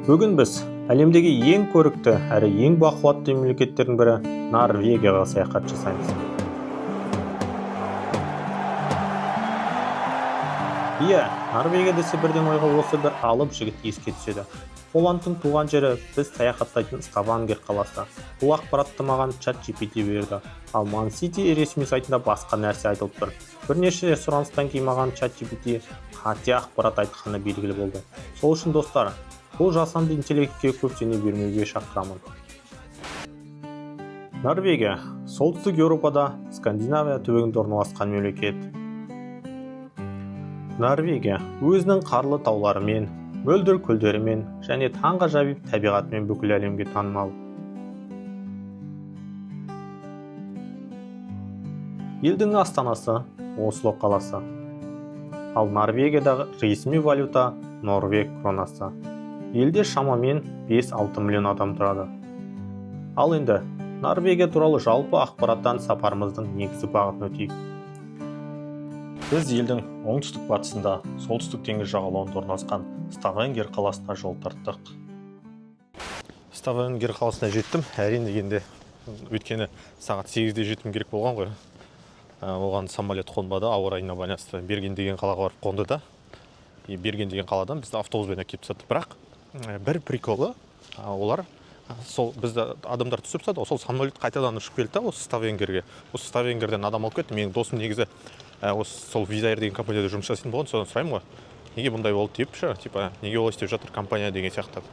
Бүгін біз әлемдегі ең көрікті әрі ең бақуатты мемлекеттердің бірі Норвегияға саяхат жасаймыз. Иә, Норвегия десе бірден ойға осы бір алып жігіт еске түседі. Холландтың туған жері, біз саяхаттайтын Ставангер қаласы. Бұл ақпаратты маған ChatGPT берді. Ал Man City ресми сайтында басқа нәрсе айтылып тұр. Бірнеше сұраныстан кейін маған ChatGPT қате ақпарат айтқаны белгілі болды. Сол үшін достар, бұл жасанды интеллектке көп сене бермеуге шақырамын. Норвегия солтүстік Еуропада Скандинавия түбегінде орналасқан мемлекет. Норвегия өзінің қарлы тауларымен, мөлдір көлдерімен және таңғажайып табиғатымен бүкіл әлемге танымал. Елдің астанасы Осло қаласы. Ал Норвегиядағы ресми валюта Норвег кронасы. Елде шамамен 5-6 миллион адам тұрады. Ал енді Норвегия туралы жалпы ақпараттан сапарымыздың негізі бағытын өтейік. Біз елдің оңтүстік батысында солтүстік теңіз жағалауында орналасқан Ставангер қаласына жол тарттық. Ставангер қаласына жеттім. Әрине дегенде өйткені сағат 8-де жетім керек болған ғой. Оған самолет қонбады, ауа райына байланысты. Берген деген қалаға барып қонды да. Берген деген қаладан бізді автобуспен әкеліп тастады. Бірақ бір приколы, олар сол бізді адамдар түсіп тастады, сол самолет қайтадан ұшып келді осы Ставангерге. Осы Ставангерден адам алып кетті. Менің досым негізі осы сол Визаир деген компанияда жұмыс жасайтын болған, содан сұраймын ғой. Неге бұндай болды деп ше, неге олай істеп жатыр компания деген сияқты.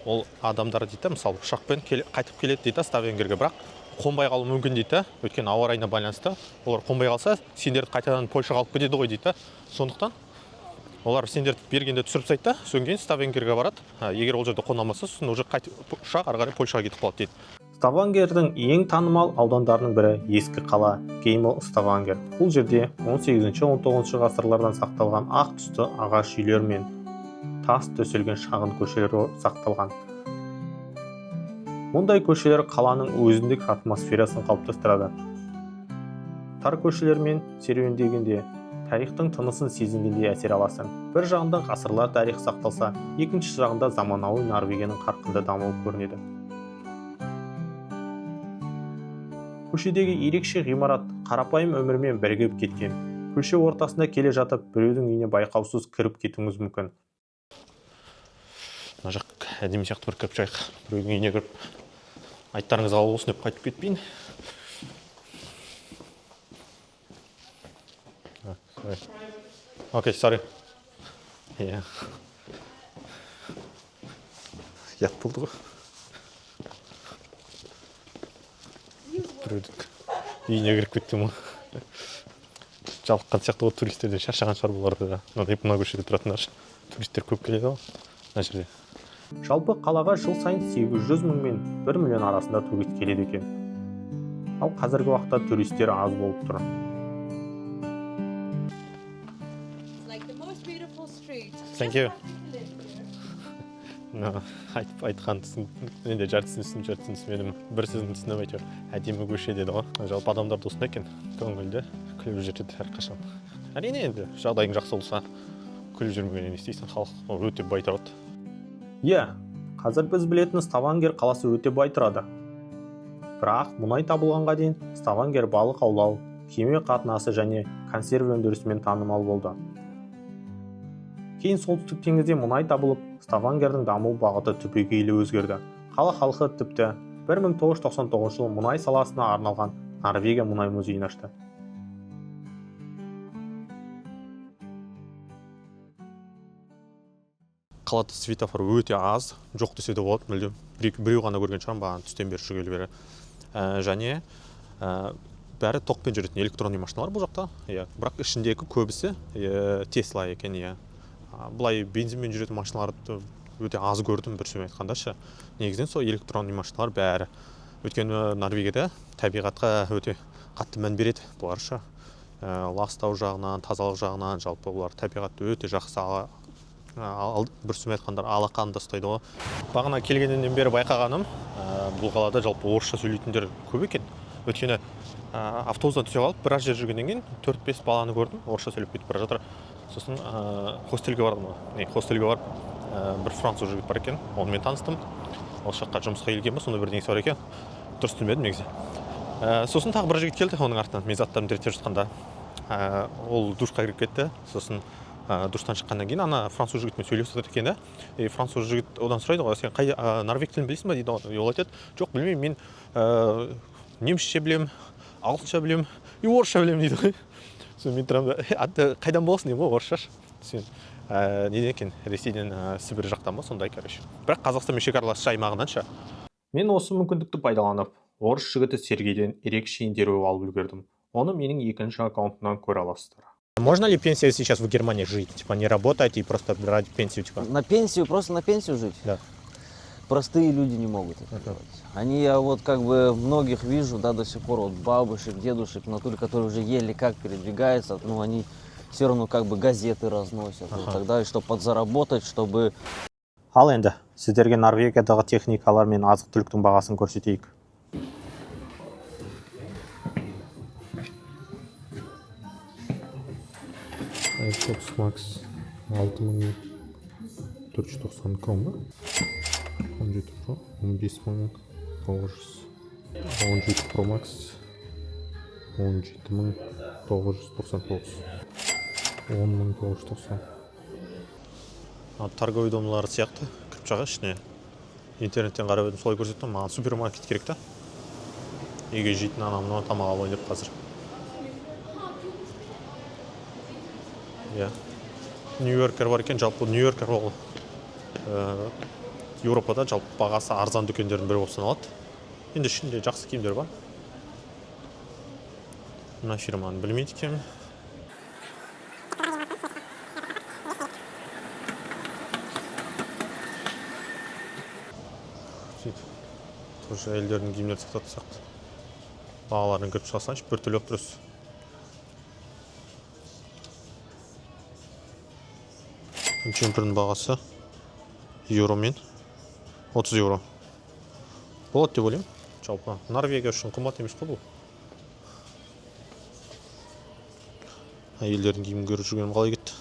Ол адамдар дейді, мысалы ұшақпен қайтып келеді дейді Ставангерге, бірақ қонбай қалуы мүмкін дейді, өйткені ауа райына байланысты. Олар қонбай қалса, сендерді қайтадан Польшаға алып кетеді ғой дейді. Сондықтан олар сендерді бергенде түсіріп тастайды, содан кейін Ставангерге барады. Егер ол жерде қона алмаса, сосын уже ұшақ ары қарай Польшаға кетіп қалады дейді. Ставангердің ең танымал аудандарының бірі ескі қала Геймл Ставангер. Бұл жерде 18-19 ғасырлардан сақталған ақ түсті ағаш үйлер мен тас төселген шағын көшелер сақталған. Мұндай көшелер қаланың өзіндік атмосферасын қалыптастырады. Тар көшелермен серуендегенде тарихтың тынысын сезінгенде әсер аласың. Бір жағында ғасырлар тарих сақталса, екінші жағында заманауи Норвегияның қарқынды дамуы көрінеді. Көшедегі ерекше ғимарат қарапайым өмірмен бірігіп кеткен. Көше ортасында келе жатып, біреудің үйіне байқаусыз кіріп кетуіңіз мүмкін. Мына жақ әдемі сияқты бір кіріп шығайық. Біреудің үйіне кіріп, айттарыңыз қабыл болсын деп қайтып кетпейін. Окей, sorry. Ят болды ғой. Біреудің үйіне кіріп кеттім ғой. Жалыққан сияқты ғой, туристерден шаршаған шығар бұларды да. Мына көшеде тұратындар. Туристер көп келеді ғой мына жерде. Жалпы қалаға жыл сайын 800 мың мен 1 миллион арасында турист келеді екен. Ал қазіргі уақытта туристер аз болып тұр. Thank you. Айтқан менде жартысын түсінемін. Бір сөзін түсінем әйтеуір. Әдемі көше деді ғой. Жалпы адамдар осындай екен. Көңілді, күліп жүреді әрқашан. Әрине енді жағдайың жақсы болса, күліп жүрмегеннен не істейсің, халық өте бай тұрады. Иә, қазір біз білетін Ставангер қаласы өте бай тұрады. Бірақ мұнай табылғанға дейін Ставангер балық аулау, кеме қатынасы және консерві өндірісімен танымал болды. Кейін солтүстік теңізде мұнай табылып, Ставангердің даму бағыты түбегейлі өзгерді. Қала халқы тіпті 1999 жылы мұнай саласына арналған Норвегия мұнай музейін ашты. Қалада светофор өте аз, жоқ десе де болады, мүлдем. Біреу ғана көрген шығармын, түстен бері жүргелі бері. Және бәрі тоқпен жүретін электронный машиналар бұл жақта. Бірақ ішіндегі көбісі Tesla екен. Бұлай бензинмен жүретін машиналарды өте аз көрдім, бір сөзбен айтқанда ше. Негізінен сол электронный машиналар бәрі. Өйткені Норвегияда табиғатқа өте қатты мән береді бұлар ше. Ластау жағынан, тазалық жағынан, жалпы бұлар табиғатты өте жақсы бір сөзбен айтқандар алақанында ұстайды ғой. Бағана келгеннен бері байқағаным, бұл қалада жалпы орысша сөйлейтіндер көп екен. Өйткені автобустан түсе қалып, біраз жер жүргеннен кейін 4-5 баланы көрдім, орысша сөйлеп кетіп бара жатыр. Сосын хостелге бардым. Хостелге барып бір француз жігіт бар екен, онымен таныстым. Ол жаққа жұмысқа келген ба, сонда бірдеңесі бар екен. Дұрыс түсінбедім негізі. Сосын тағы бір жігіт келді, оның артынан мен заттарымды реттеп жатқанда. Ол душқа кіріп кетті. Сосын душтан шыққаннан кейін ана француз жігітпен сөйлесіп жатыр екен, да. Француз жігіт одан сұрайды ғой, сен қай норвег тілін білесің ба дейді. Ол айтады, жоқ білмеймін, мен немісше білемін, ағылшынша білемін, и орысша білемін дейді ғой. Сосын мен тұрамын да, қайдан боласың деймін ғой, орысшашы. Сен неден екен, Ресейден Сібір жақтан ба, сондай, короче. Бірақ Қазақстанмен шекаралас аймағынан ша. Мен осы мүмкіндікті пайдаланып, орыс жігіті Сергейден ерекше интервью алып үлгердім. Оны менің екінші аккаунтынан көре аласыздар. Можно ли пенсия сейчас в Германии жить? Типа не работать и просто брать пенсию? Типа? На пенсию, просто на пенсию жить? Да. Простые люди не могут это делать. Они, я вот как бы многих вижу, да, до сих пор, вот бабушек, дедушек, в натуре, которые уже еле как передвигаются, ну, они все равно как бы газеты разносят, и так далее, чтобы подзаработать, чтобы... Ал енді, сіздерге Норвегиядағы техникалар мен азық-түліктің бағасын көрсетейік. iPods Max 6490 крон ба? 17 Pro 15900, 17 Pro Max 17999, 10990. Торговый домлары сияқты кіріп шыға ішіне. Интернеттен қарап едім, солай көрсеттім. Маған супермаркет керек та. Үйге жейтін анамнан тамақ алайын деп қазір. Нью-Йоркер бар екен, жалпы Нью-Йоркер ол Еуропада жалпы бағасы арзан дүкендердің бірі болып саналады. Енді ішінде жақсы киімдер бар. Мына фирманы білмейді екенмін. Тоже әйелдердің киімдері сататын сияқты. Бағаларын көріп шығасаңшы, бір түрлі өп тұрыз. Джемпердің бағасы еуромен 30 еуро. Болады деп ойлаймын. Жалпы Норвегия үшін қымбат емес қой бұл. Әйелдердің киімін көріп жүргенім қалай кетті.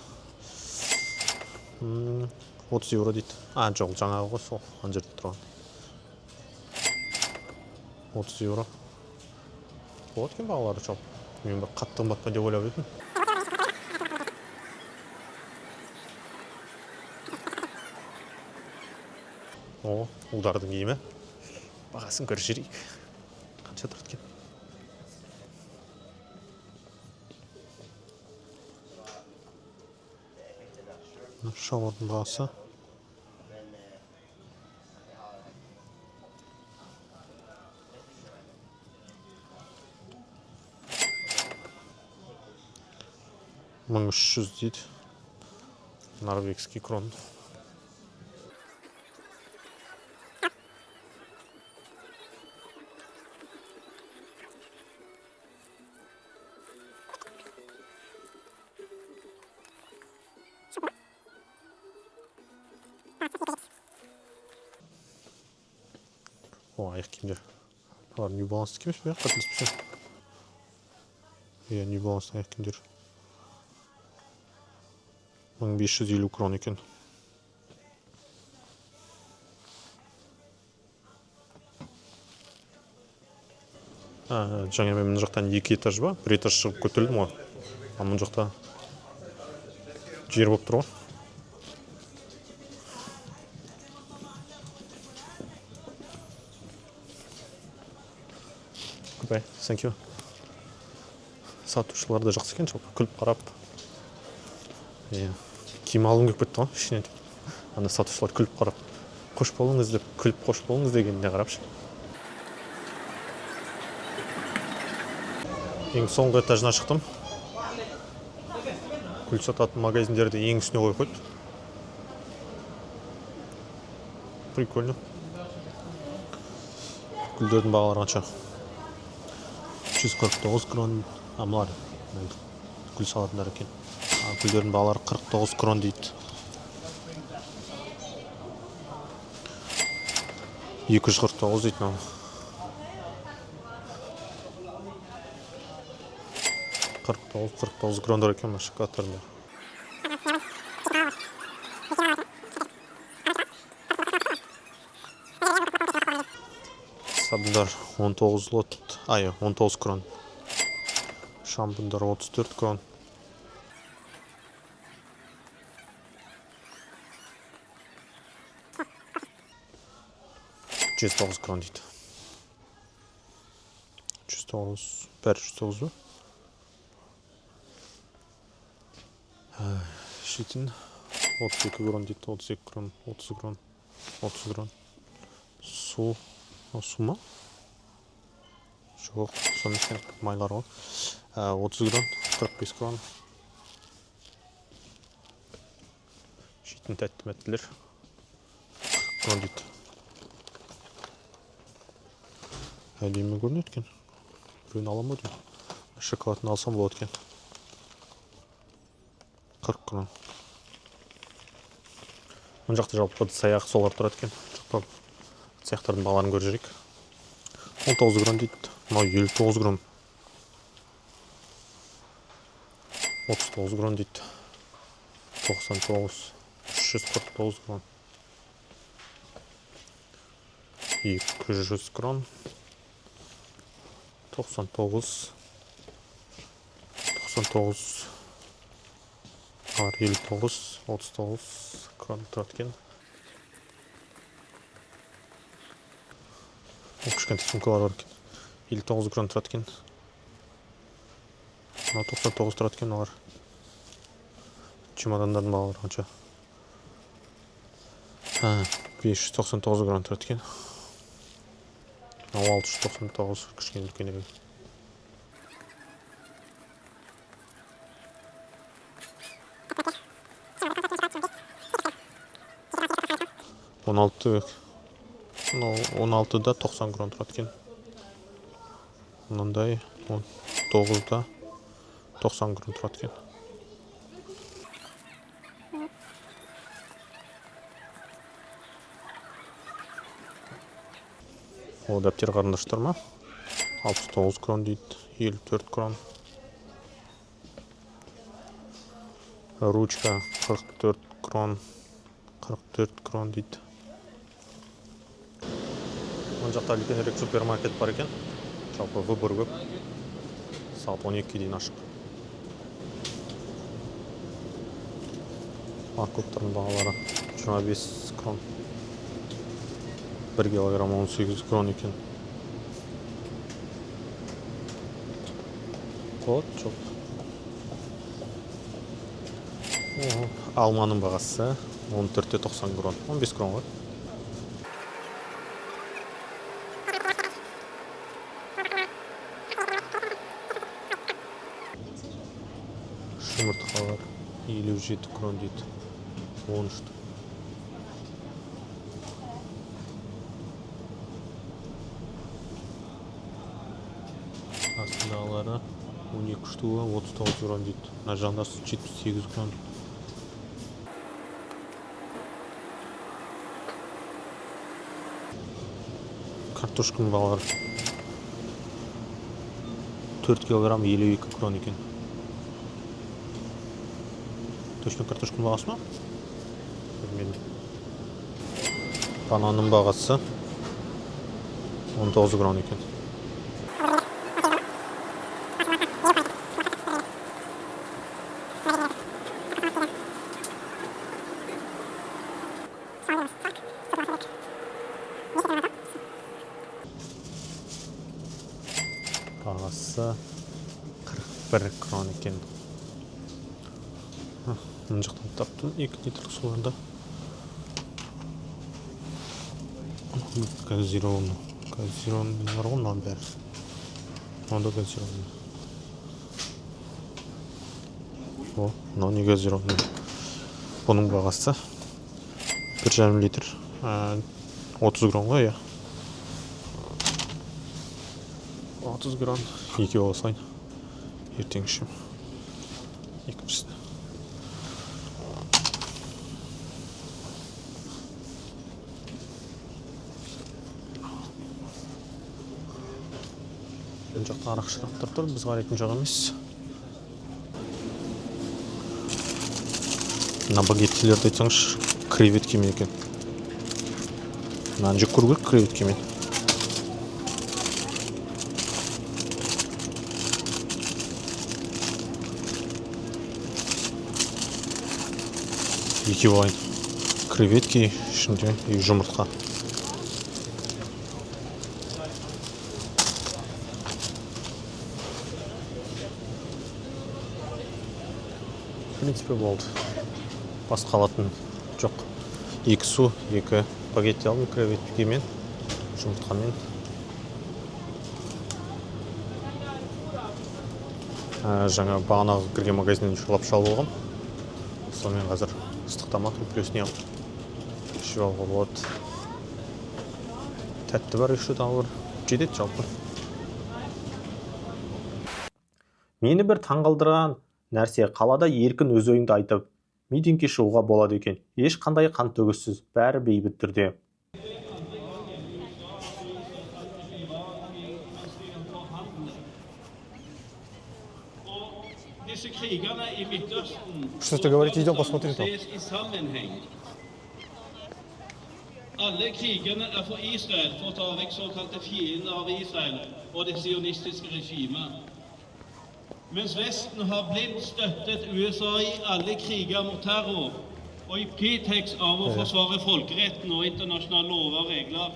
30 еуро дейді. Жоқ, жаңағы ғой, сол ана жерде тұрған. 30 еуро. Болады екен бағалары жалпы. Мен бір қатты қымбат па деп ойлап едім. Ұлдардың киімі. Бағасын көріп жүрейік. Қанша тұрды екен? Шалардың бағасы. $1300 дейді. Норвегский крон. Аяқ киімдер. Бұлар New Balance кемес бе? Қателеспесем. New Balance аяқ киімдер. 1550 крон екен. Жаңа мен мұн жақтан 2 этаж ба? 1 этаж шығып көтерілдім ғой. А мұн жақта жер болып тұр ғой. Thank you. Сатушылар да жақсы екен, жалпы күліп қарап. Киім алғым келіп кетті ғой, ішінен. Ана сатушылар күліп қарап, қош болыңыз деп, күліп қош болыңыз дегеніне қарапшы. Ең соңғы этажына шықтым. Гүл сататын магазиндерді ең үстіне қойып қойды. Прикольно. Гүлдердің бағалары қанша? 149 крон. Амлар. Гүл салатындар екен. Гүлдердің бағалары 49 крон дейді. 249 дейді мына. $49 крондар екен шоколадтарында. Сабындар 19 лот, 19 крон. Шампундар 34 крон. 109 крон дейді. 109, бәрі 109 ба? Шетін 32 крон дейді, 32 крон, 30 крон, 30 крон. Су ма? Жоқ, соны ішкен майлар ғой. 30 крон, 45 крон. Шетін тәтті мәттілер 40 крон дейді. Әлемі көрінеді екен. Біреуін алам ба деймін. Шоколадын алсам болады екен. 40 крон. Мұн жақта жалпы саяқ солар тұрады екен. Жақта саяқтардың бағаларын көріп жүрейік. 19 крон дейді. Мынау 59 крон. 39 крон дейді. 99, 349 крон. 200 крон. 99, 99, 59, 39 крон тұрады екен. Кішкентай сумкалар бар екен. 59 крон тұрады екен. 99 тұрады екен олар. Чемодандардың бағалары қанша? 599 крон тұрады екен. 699 кішкене үлкенірек. Он алтыда 90 крон тұрады екен. Мынандай 19да 90 крон тұрады екен. Ол дәптер қарындаштар ма? 69 крон дейді, 54 крон. Ручка 44 крон, 44 крон дейді. Мұн жақта үлкенірек супермаркет бар екен. Жалпы выбор көп. Сағат 12-ге дейін ашық. Морковтардың бағалары 25 крон. 1 килограмм 18 крон екен. Вот, жоқ. Алманың бағасы 14-те 90 крон. 15 крон ғой. Шымыртқалар 57 крон дейді. 13. Астындағылары 12 штуы 39 крон дейді. Мына жағында 78 крон. Картошканың бағалары 4 килограмм 52 крон екен. Точно картошканың бағасы ма? Білмеймін. Бананның бағасы 19 крон екен. Бағасы 41 крон екен. Мұн жақтан таптым 2 литрлік суларда. Газированный бар ғой, мынан бәрі. Онда газированный. Мынау не газированный. Бұның бағасы 1,5 литр. 30 крон ғой, я. 30 крон. 2 болсайын. Ертең ішім. Екіншісін. Бұл жақта арақ шырақтар тұр, біз қарайтын жақ емес. Мына багеттелерді айтсаңыз, креветкемен екен. Мынаны жек көру керек креветкемен. екеу алайын. Креветки ішінде и жұмыртқа. В принципе болды. Басқа алатын жоқ. 2 су, 2 спагетти алдым креветкемен, жұмыртқамен. Жаңа бағанағы кірген магазиннен шұғылап шалып алғам. Сонымен қазір ыстық тамақ плюсіне ішіп алуға болады. Тәтті бар, үші тағы бар. Жетеді жалпы. Мені бір таңғалдырған нәрсе, қалада еркін өз ойыңды айтып, митингке шығуға болады екен. Ешқандай қан төгіссіз, бәрі бейбіт түрде. Что ты говорите, идем посмотрим там. Alle krigerne for Israel for å ta vekk såkalte fiender av Israel og det sionistiske regimet. Mens Vesten har blindt støttet USA i alle kriger mot terror og i pretext av å forsvare folkeretten og internasjonale lover og regler,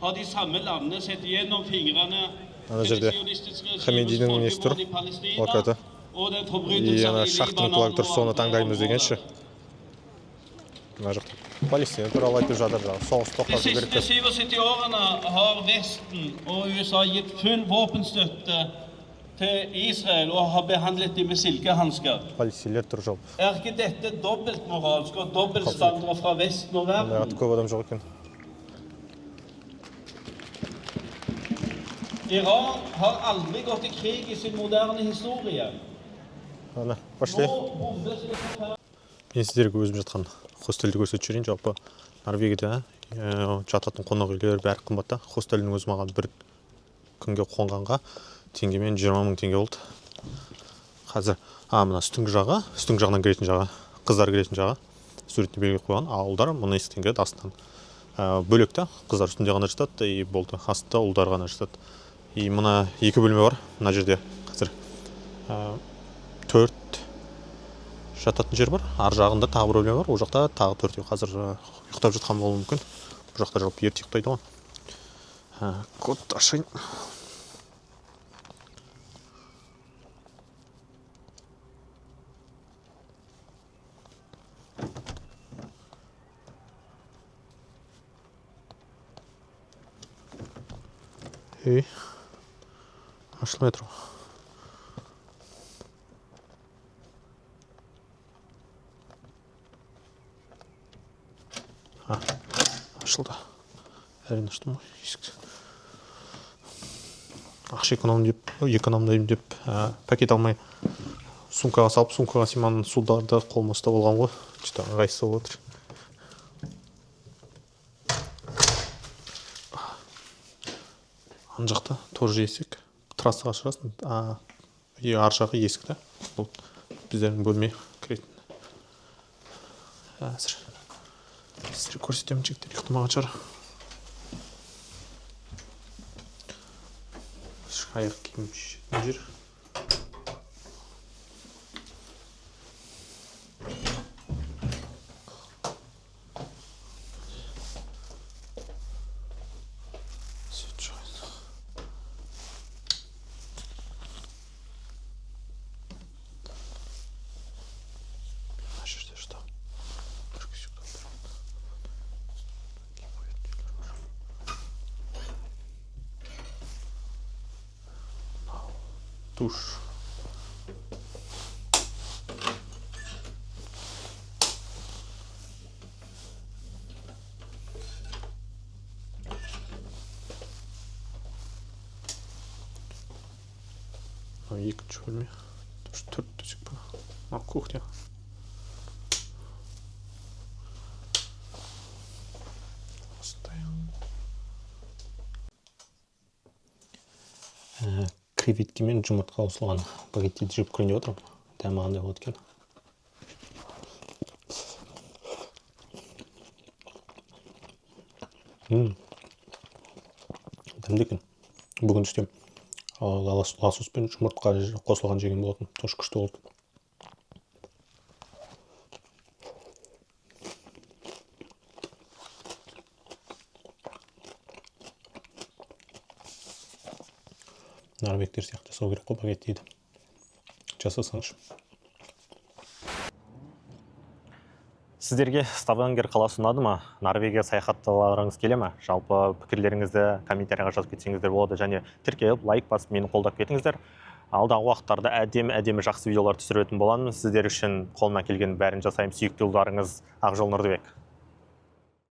har de samme landene sett gjennom fingrene til det sionistiske regimets folkemord i Palestina og den forbrytelser i Libanon og andre. Palestina туралы айтып жатыр. Соғыс De тоқтату керек siste 77 årene har Vesten og USA gitt full våpenstøtte til Israel og har behandlet dem med silkehansker. Полицейлер тұр жалпы. Ikke dette dobbeltmoralsk og dobbeltstandarder fra Vesten og verden? Көп адам жоқ екен. Iran har aldri gått i krig i sin moderne historie. Ана, пошли. Мен сіздерге өзім жатқан хостелді көрсетіп жіберейін. Жалпы Норвегияда жататын қонақ үйлер бәрі қымбатта. Хостелдің өзі маған бір күнге қонғанға теңгемен 20 мың теңге болды. Қазір мына үстіңгі жағынан кіретін жағы, қыздар кіретін жағы суретте белгілеп қойған. А ұлдар мұны есіктен кіреді, астынан бөлек та, қыздар үстінде ғана жатады и болды. Астында ұлдар ғана жатады. И мына 2 бөлме бар. Мына жерде қазір 4 жататын жер бар. Ар жағында тағы бір бөлме бар. Ол жақта тағы 4. Қазір ұйықтап жатқан болуы мүмкін. Бұл жақта жалпы ерте ұйықтайды ғой. Код ашайын. Ашылмай тұр. Ашылды. Әрине аштым ғой есікті. Ақша экономдаймын деп пакет алмай сумкаға салып, сумкаға симан суларды қолыма ұстап алған ғой. Что-то ыңғайсыз болып отыр. Ана жақта тоже есік. Трассаға шығасың. Ар жағы есік та. Бұл біздердің бөлме кіретін. Әзір. Сіздер көрсетемін, жігіттер ұйықтамаған шығар. Аяқ киім шешетін жер. Душ. Екінші бөлме. 4 төсек бар. Кухня. Креветки мен жұмыртқа қосылған багетті жеп көрініп отырмын. Дәмі қандай болады екен. Дәмді екен. Бүгін түстен лосось пен жұмыртқа қосылған жеген болатын. Тоже күшті болды. норвегтер сияқты жасау керек қой багет дейді. Жасасаңшы. Сіздерге Ставангер қаласы ұнады ма? Норвегия саяхаттауларыңыз келе ме? Жалпы пікірлеріңізді комментарийға жазып кетсеңіздер болады, және тіркеліп, лайк басып мені қолдап кетіңіздер. Алдағы уақыттарда әдемі жақсы видеолар түсіретін боламын. Сіздер үшін қолымнан келген бәрін жасаймын. Сүйікті ұлдарыңыз Ақжол Нұрдыбек.